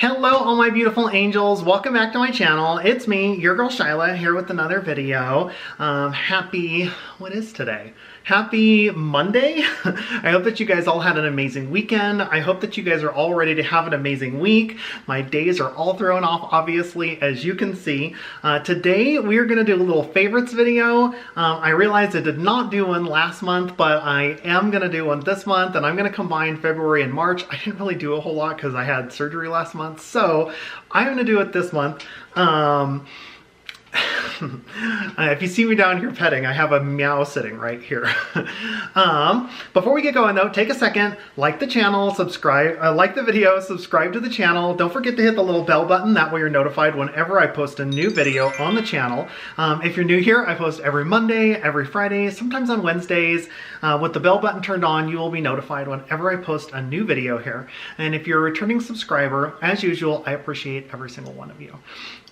Hello all my beautiful angels, welcome back to my channel. It's me, your girl Shyla, here with another video. What is today? Happy Monday. I hope that you guys all had an amazing weekend. I hope that you guys are all ready to have an amazing week. My days are all thrown off, obviously, as you can see. Today we are gonna do a little favorites video. I realized I did not do one last month, but I am gonna do one this month, and I'm gonna combine February and March. I didn't really do a whole lot because I had surgery last month, so I'm gonna do it this month. If you see me down here petting, I have a meow sitting right here. Before we get going though, take a second, like the channel, subscribe, like the video, subscribe to the channel. Don't forget to hit the little bell button, that way you're notified whenever I post a new video on the channel. If you're new here, I post every Monday, every Friday, sometimes on Wednesdays. With the bell button turned on, you will be notified whenever I post a new video here. And if you're a returning subscriber, as usual, I appreciate every single one of you.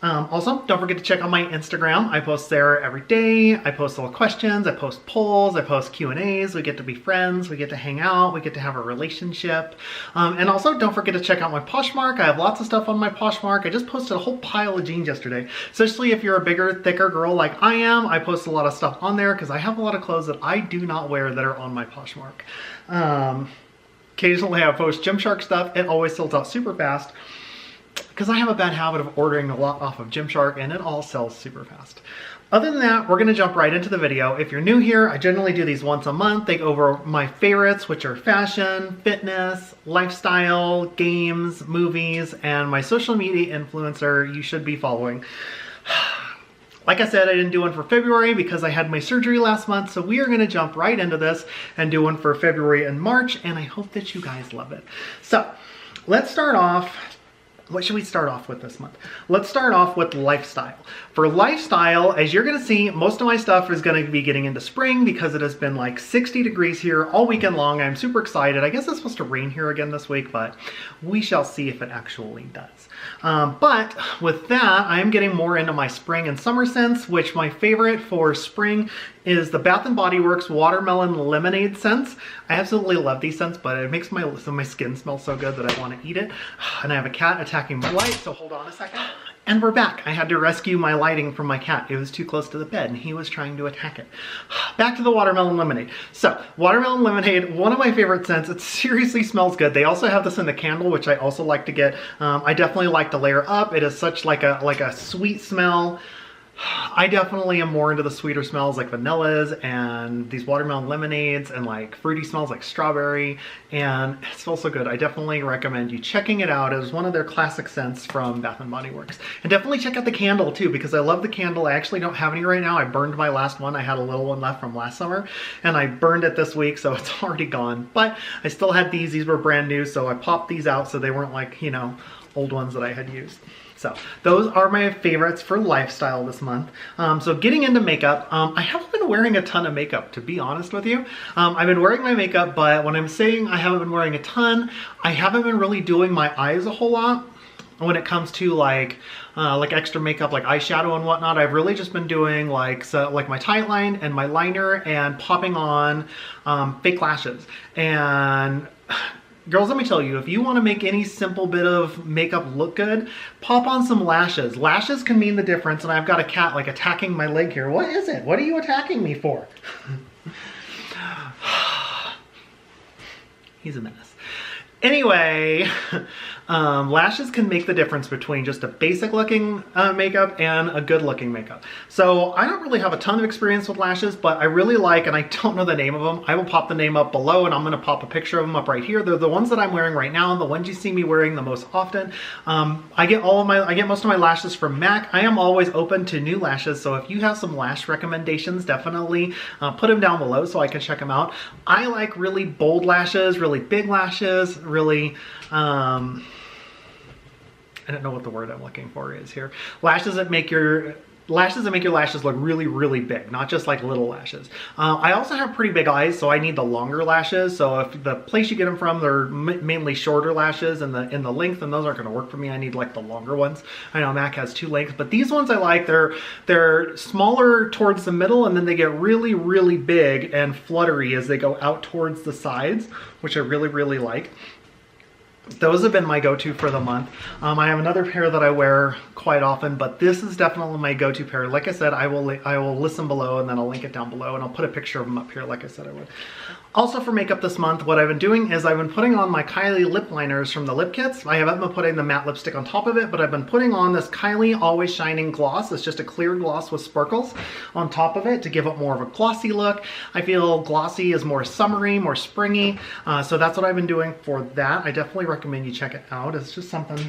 Also, don't forget to check out my Instagram. I post there every day. I post little questions, I post polls, I post Q&As. We get to be friends, we get to hang out, we get to have a relationship. And also, don't forget to check out my Poshmark. I have lots of stuff on my Poshmark. I just posted a whole pile of jeans yesterday. Especially if you're a bigger, thicker girl like I am, I post a lot of stuff on there because I have a lot of clothes that I do not wear that are on my Poshmark. Occasionally I post Gymshark stuff. It always sells out super fast, because I have a bad habit of ordering a lot off of Gymshark and it all sells super fast. Other than that, we're gonna jump right into the video. If you're new here, I generally do these once a month. They go over my favorites, which are fashion, fitness, lifestyle, games, movies, and my social media influencer you should be following. Like I said, I didn't do one for February because I had my surgery last month, so we are gonna jump right into this and do one for February and March, and I hope that you guys love it. So, let's start off. What should we start off with this month? Let's start off with lifestyle. For lifestyle, as you're gonna see, most of my stuff is gonna be getting into spring because it has been like 60 degrees here all weekend long. I'm super excited. I guess it's supposed to rain here again this week, but we shall see if it actually does. But with that, I am getting more into my spring and summer scents, which my favorite for spring is the Bath & Body Works Watermelon Lemonade scents. I absolutely love these scents, but it makes my skin smell so good that I want to eat it. And I have a cat attacking my light, so hold on a second. And we're back. I had to rescue my lighting from my cat. It was too close to the bed and he was trying to attack it. Back to the watermelon lemonade. So, watermelon lemonade, one of my favorite scents. It seriously smells good. They also have this in the candle, which I also like to get. I definitely like to layer up. It is such like a sweet smell. I definitely am more into the sweeter smells like vanillas and these watermelon lemonades and like fruity smells like strawberry, and it smells so good. I definitely recommend you checking it out. It was one of their classic scents from Bath & Body Works. And definitely check out the candle too, because I love the candle. I actually don't have any right now. I burned my last one. I had a little one left from last summer and I burned it this week, so it's already gone. But I still had these. These were brand new, so I popped these out so they weren't like, you know, old ones that I had used. So those are my favorites for lifestyle this month. So getting into makeup, I haven't been wearing a ton of makeup, to be honest with you. I've been wearing my makeup, but when I'm saying I haven't been wearing a ton, I haven't been really doing my eyes a whole lot. When it comes to like extra makeup, like eyeshadow and whatnot, I've really just been doing like my tight line and my liner and popping on fake lashes. And girls, let me tell you, if you want to make any simple bit of makeup look good, pop on some lashes. Lashes can mean the difference, and I've got a cat like attacking my leg here. What is it? What are you attacking me for? He's a menace. Anyway, lashes can make the difference between just a basic looking makeup and a good looking makeup. So I don't really have a ton of experience with lashes, but I really like, and I don't know the name of them. I will pop the name up below, and I'm gonna pop a picture of them up right here. They're the ones that I'm wearing right now, the ones you see me wearing the most often. I get most of my lashes from MAC. I am always open to new lashes, so if you have some lash recommendations, definitely put them down below so I can check them out. I like really bold lashes, really big lashes, really, I don't know what the word I'm looking for is here. Lashes that make your lashes look really, really big, not just like little lashes. I also have pretty big eyes, so I need the longer lashes. So if the place you get them from, they're mainly shorter lashes in the length, and those aren't gonna work for me. I need like the longer ones. I know MAC has 2 lengths, but these ones I like. They're smaller towards the middle, and then they get really, really big and fluttery as they go out towards the sides, which I really, really like. those have been my go-to for the month. I have another pair that I wear quite often, but this is definitely my go-to pair. Like I said, I will list them below, and then I'll link it down below, and I'll put a picture of them up here like I said I would. Also for makeup this month, what I've been doing is I've been putting on my Kylie lip liners from the lip kits. I haven't been putting the matte lipstick on top of it, but I've been putting on this Kylie Always Shining gloss. It's just a clear gloss with sparkles on top of it to give it more of a glossy look. I feel glossy is more summery, more springy, so that's what I've been doing for that. I definitely recommend you check it out. It's just something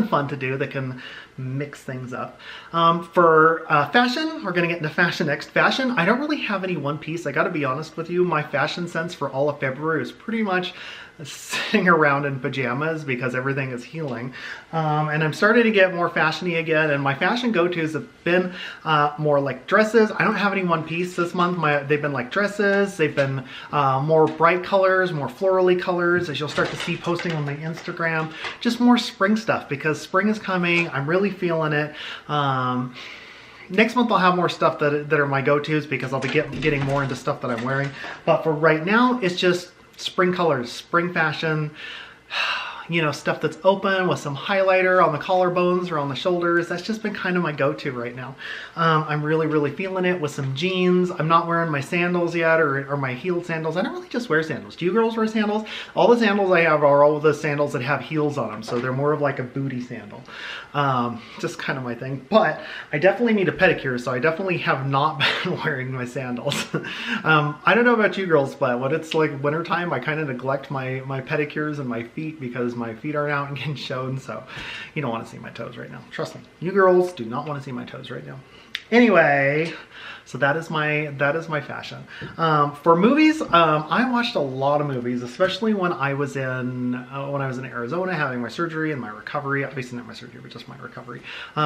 fun to do that can mix things up. For fashion, we're gonna get into fashion next. Fashion, I don't really have any one piece. I gotta be honest with you, my fashion sense for all of February is pretty much sitting around in pajamas because everything is healing. And I'm starting to get more fashiony again, and my fashion go-tos have been more like dresses. I don't have any one piece this month. They've been like dresses. They've been more bright colors, more florally colors, as you'll start to see posting on my Instagram. Just more spring stuff because spring is coming. I'm really feeling it. Next month I'll have more stuff that are my go-tos because I'll be getting more into stuff that I'm wearing. But for right now, it's just spring colors, spring fashion, you know, stuff that's open with some highlighter on the collarbones or on the shoulders. That's just been kind of my go-to right now. I'm really feeling it with some jeans. I'm not wearing my sandals yet or my heeled sandals. I don't really just wear sandals. Do you girls wear sandals? All the sandals I have are all the sandals that have heels on them, so they're more of like a booty sandal. Just kind of my thing. But I definitely need a pedicure, so I definitely have not been wearing my sandals. I don't know about you girls, but when it's like wintertime, I kind of neglect my pedicures and my feet because my feet are out and getting shown, so you don't want to see my toes right now. Trust me, you girls do not want to see my toes right now. Anyway, so that is my fashion. For movies, I watched a lot of movies, especially when I was in Arizona having my surgery and my recovery. Obviously not my surgery, but just my recovery.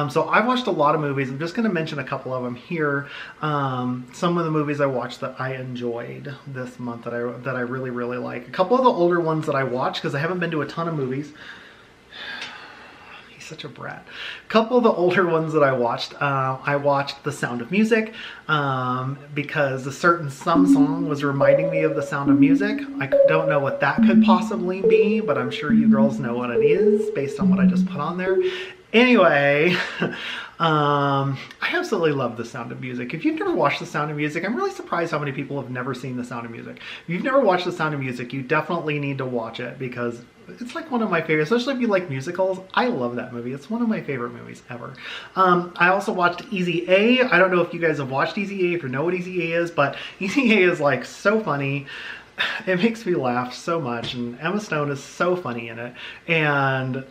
So I've watched a lot of movies. I'm just going to mention a couple of them here. Some of the movies I watched that I enjoyed this month that I really like. A couple of the older ones that I watched because I haven't been to a ton of movies. Such a brat. A couple of the older ones that I watched The Sound of Music because a certain song was reminding me of The Sound of Music. I don't know what that could possibly be, but I'm sure you girls know what it is based on what I just put on there. Anyway, I absolutely love The Sound of Music. If you've never watched The Sound of Music, I'm really surprised how many people have never seen The Sound of Music. If you've never watched The Sound of Music, you definitely need to watch it because it's like one of my favorites, especially if you like musicals. I love that movie. It's one of my favorite movies ever. I also watched Easy A. I don't know if you guys have watched Easy A, if you know what Easy A is, but Easy A is like so funny. It makes me laugh so much, and Emma Stone is so funny in it. And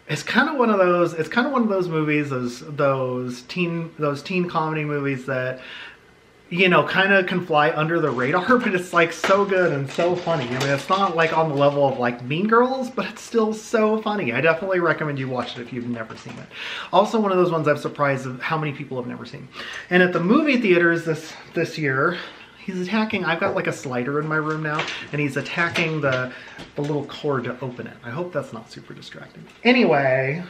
it's kind of one of those movies, those teen comedy movies that, you know, kind of can fly under the radar, but it's like so good and so funny. I mean, it's not like on the level of like Mean Girls, but it's still so funny. I definitely recommend you watch it if you've never seen it. Also one of those ones I'm surprised of how many people have never seen. And at the movie theaters this year, he's attacking, I've got like a slider in my room now, and he's attacking the little cord to open it. I hope that's not super distracting. Anyway,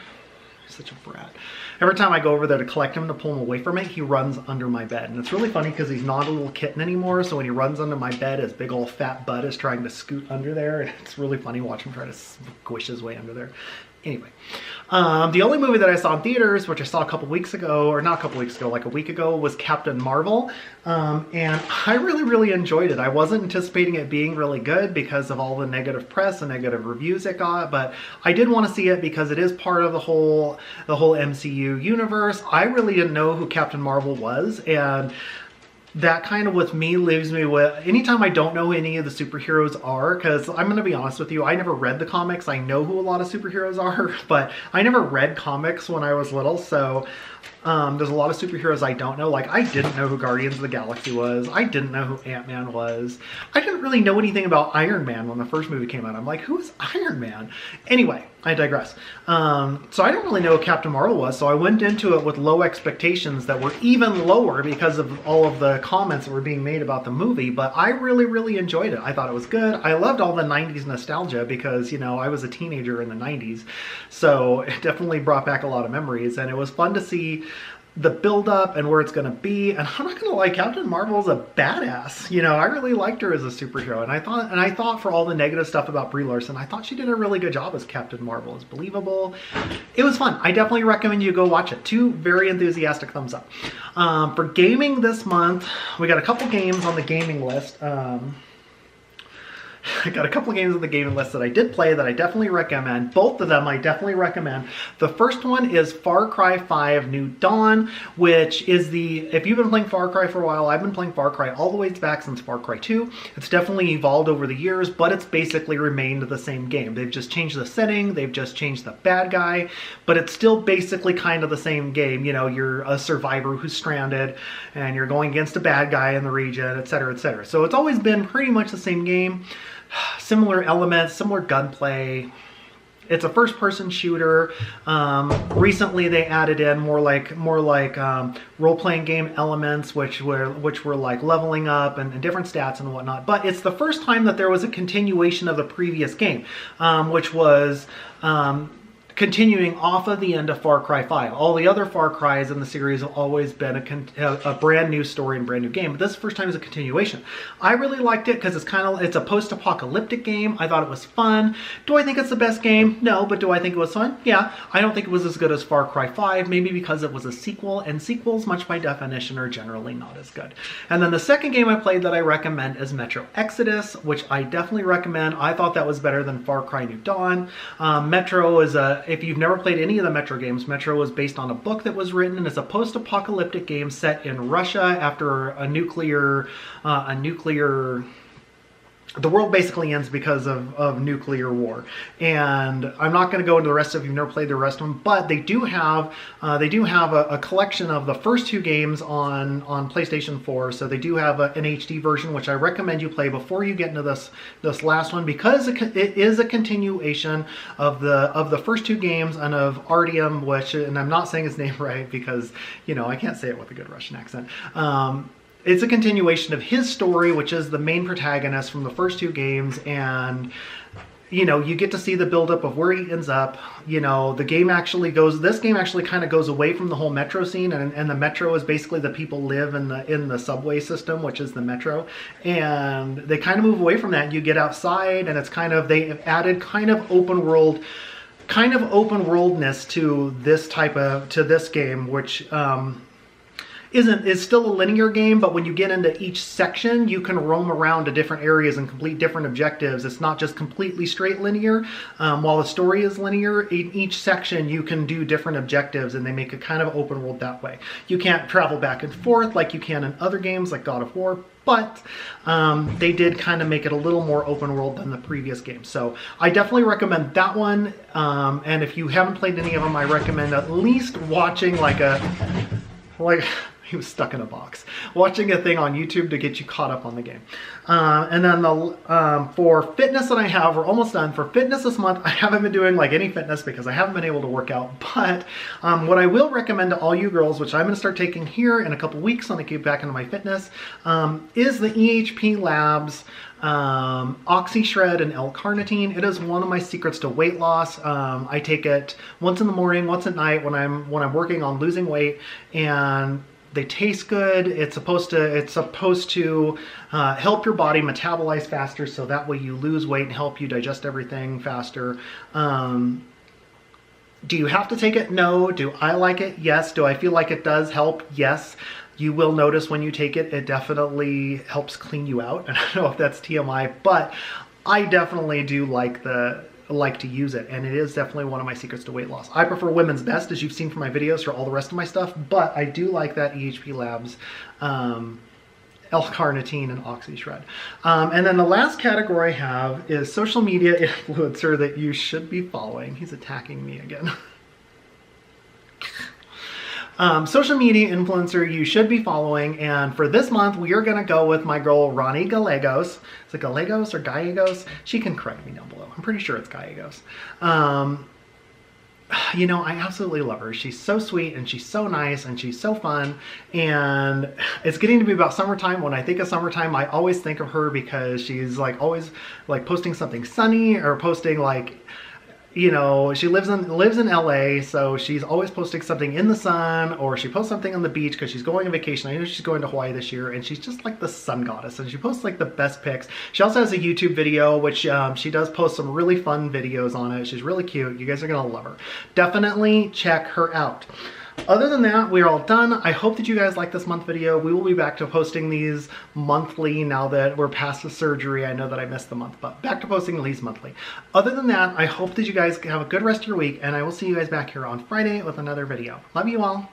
such a brat. Every time I go over there to collect him to pull him away from it, he runs under my bed. And it's really funny because he's not a little kitten anymore, so when he runs under my bed, his big old fat butt is trying to scoot under there, and it's really funny watching him try to squish his way under there. Anyway, the only movie that I saw in theaters, which I saw a couple weeks ago, or not a couple weeks ago, like a week ago, was Captain Marvel. And I really enjoyed it. I wasn't anticipating it being really good because of all the negative press and negative reviews it got, but I did want to see it because it is part of the whole MCU universe. I really didn't know who Captain Marvel was, and that kind of with me leaves me with, anytime I don't know who any of the superheroes are, because I'm going to be honest with you, I never read the comics. I know who a lot of superheroes are, but I never read comics when I was little, so there's a lot of superheroes I don't know. Like, I didn't know who Guardians of the Galaxy was. I didn't know who Ant-Man was. I didn't really know anything about Iron Man when the first movie came out. I'm like, who is Iron Man? Anyway, I digress. So I didn't really know who Captain Marvel was, so I went into it with low expectations that were even lower because of all of the comments that were being made about the movie, but I really enjoyed it. I thought it was good. I loved all the 90s nostalgia because, you know, I was a teenager in the 90s, so it definitely brought back a lot of memories, and it was fun to see the build-up and where it's going to be. And I'm not going to lie, Captain Marvel's a badass. You know, I really liked her as a superhero, and I thought for all the negative stuff about Brie Larson, I thought she did a really good job as Captain Marvel. It's believable. It was fun. I definitely recommend you go watch it. 2 very enthusiastic thumbs up. For gaming this month, we got a couple games on the gaming list. I got a couple of games on the gaming list that I did play that I definitely recommend. Both of them I definitely recommend. The first one is Far Cry 5 New Dawn, which is if you've been playing Far Cry for a while, I've been playing Far Cry all the way back since Far Cry 2. It's definitely evolved over the years, but it's basically remained the same game. They've just changed the setting, they've just changed the bad guy, but it's still basically kind of the same game. You know, you're a survivor who's stranded, and you're going against a bad guy in the region, etc., etc. So it's always been pretty much the same game. Similar elements, similar gunplay. It's a first-person shooter. Recently, they added in more like role-playing game elements, which were like leveling up and different stats and whatnot. But it's the first time that there was a continuation of the previous game, which was continuing off of the end of Far Cry 5. All the other Far Cries in the series have always been a brand new story and brand new game, but this first time is a continuation. I really liked it because it's a post-apocalyptic game. I thought it was fun. Do I think it's the best game? No, but do I think it was fun? Yeah. I don't think it was as good as Far Cry 5, maybe because it was a sequel, and sequels, much by definition, are generally not as good. And then the second game I played that I recommend is Metro Exodus, which I definitely recommend. I thought that was better than Far Cry New Dawn. Metro is if you've never played any of the Metro games, Metro was based on a book that was written, and it's a post-apocalyptic game set in Russia after the world basically ends because of nuclear war. And I'm not going to go into the rest of, you've never played the rest of them, but they do have a collection of the first 2 games on PlayStation 4. So they do have an HD version, which I recommend you play before you get into this last one, because it is a continuation of the first 2 games and of Artyom, which, and I'm not saying his name right because, you know, I can't say it with a good Russian accent. It's a continuation of his story, which is the main protagonist from the first 2 games, and you know, you get to see the buildup of where he ends up. You know, this game actually kind of goes away from the whole metro scene, and the metro is basically the people live in the subway system, which is the metro, and they kind of move away from that. You get outside, and it's kind of, they added kind of open worldness to this game, which is still a linear game, but when you get into each section, you can roam around to different areas and complete different objectives. It's not just completely straight linear. While the story is linear, in each section you can do different objectives, and they make a kind of open world that way. You can't travel back and forth like you can in other games like God of War, but they did kind of make it a little more open world than the previous game. So I definitely recommend that one. And if you haven't played any of them, I recommend at least watching he was stuck in a box. Watching a thing on YouTube to get you caught up on the game. And then for fitness that I have, we're almost done. For fitness this month, I haven't been doing like any fitness because I haven't been able to work out. But what I will recommend to all you girls, which I'm going to start taking here in a couple weeks when I get back into my fitness, is the EHP Labs OxyShred and L-carnitine. It is one of my secrets to weight loss. I take it once in the morning, once at night when I'm working on losing weight, and they taste good. It's supposed to help your body metabolize faster, so that way you lose weight and help you digest everything faster. Do you have to take it? No. Do I like it? Yes. Do I feel like it does help? Yes. You will notice when you take it, it definitely helps clean you out. And I don't know if that's TMI, but I definitely do like to use it, and it is definitely one of my secrets to weight loss. I prefer Women's Best, as you've seen from my videos, for all the rest of my stuff, but I do like that EHP Labs L-carnitine and OxyShred. And then the last category I have is social media influencer that you should be following. He's attacking me again. Social media influencer you should be following, and for this month we are going to go with my girl Ronnie Gallegos. Is it Gallegos or Gallegos? She can correct me down below. I'm pretty sure it's Gallegos. You know, I absolutely love her. She's so sweet, and she's so nice, and she's so fun, and it's getting to be about summertime. When I think of summertime, I always think of her because she's like always like posting something sunny, or posting like, you know, she lives in LA, so she's always posting something in the sun, or she posts something on the beach because she's going on vacation. I know she's going to Hawaii this year, and she's just like the sun goddess, and she posts like the best pics. She also has a YouTube video, which she does post some really fun videos on it. She's really cute. You guys are gonna love her. Definitely check her out. Other than that, we are all done. I hope that you guys like this month video. We will be back to posting these monthly now that we're past the surgery. I know that I missed the month, but back to posting these monthly. Other than that, I hope that you guys have a good rest of your week, and I will see you guys back here on Friday with another video. Love you all.